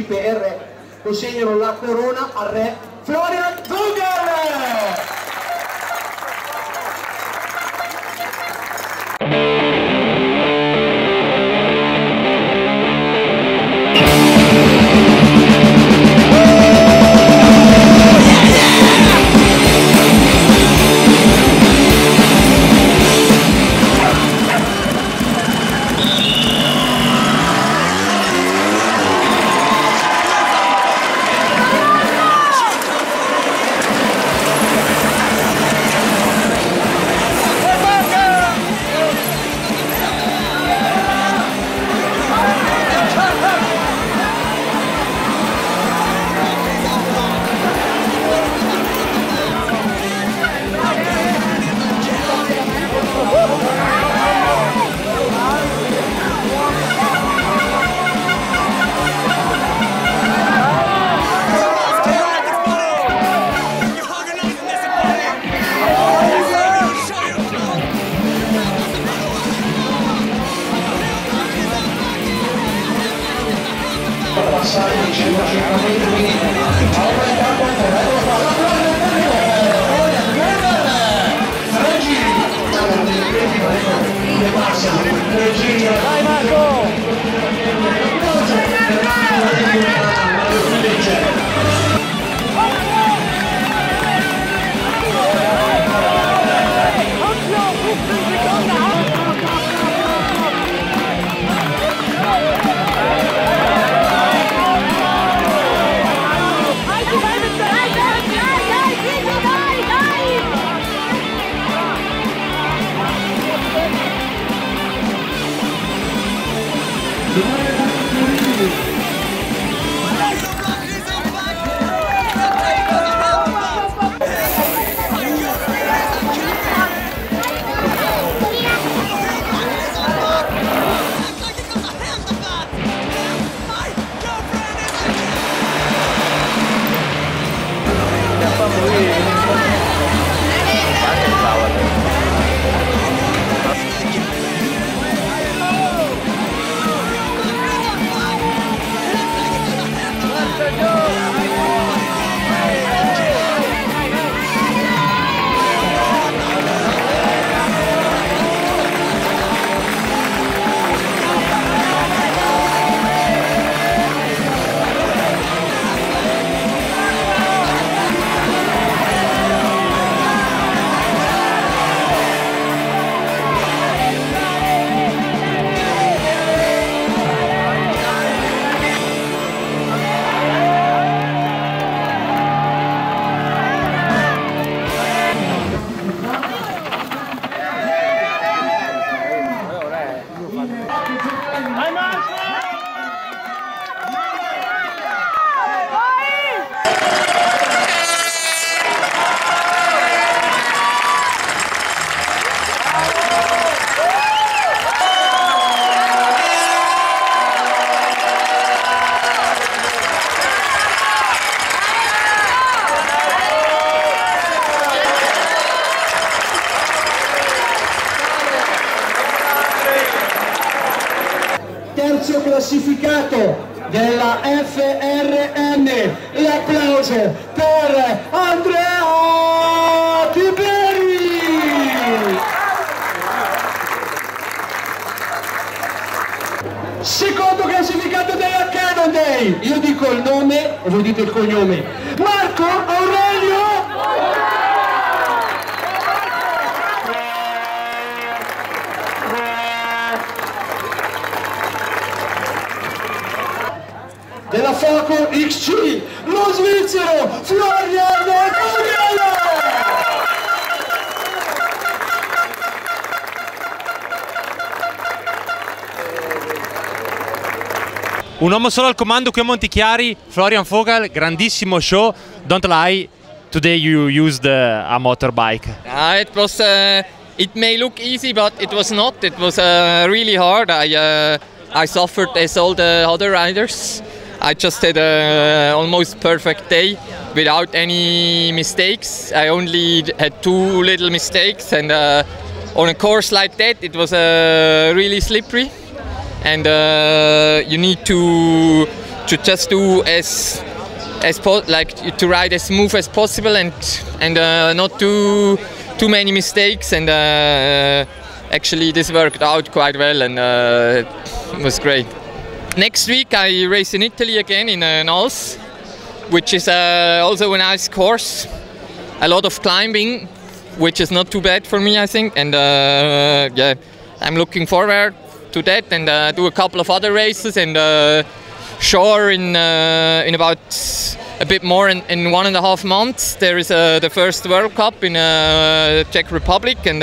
principe e il re consegnano la corona al re Florian Vogel! Vai Marco! Terzo classificato della FRN, l'applauso per Andrea Tiberi. Secondo classificato della Canon Day, io dico il nome e voi dite il cognome, Marco Aurelio della Foco XC, lo svizzero Florian Vogel! Un uomo solo al comando qui a Montichiari, Florian Vogel, grandissimo show. Don't lie, today you used a motorbike. It may look easy, but it was not. It was really hard. I suffered as all the other riders. I just had an almost perfect day without any mistakes. I only had 2 little mistakes, and on a course like that it was really slippery, and you need to to just do to ride as smooth as possible and not do too many mistakes, and actually this worked out quite well, and it was great. Next week I race in Italy again in Nals, which is also a nice course, a lot of climbing, which is not too bad for me, I think, and yeah, I'm looking forward to that, and do a couple of other races, and sure, in about a bit more in 1.5 months there is the first World Cup in Czech Republic, and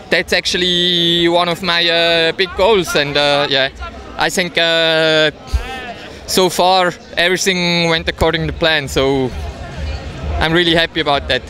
that's actually one of my big goals, and yeah, I think so far everything went according to plan, so I'm really happy about that.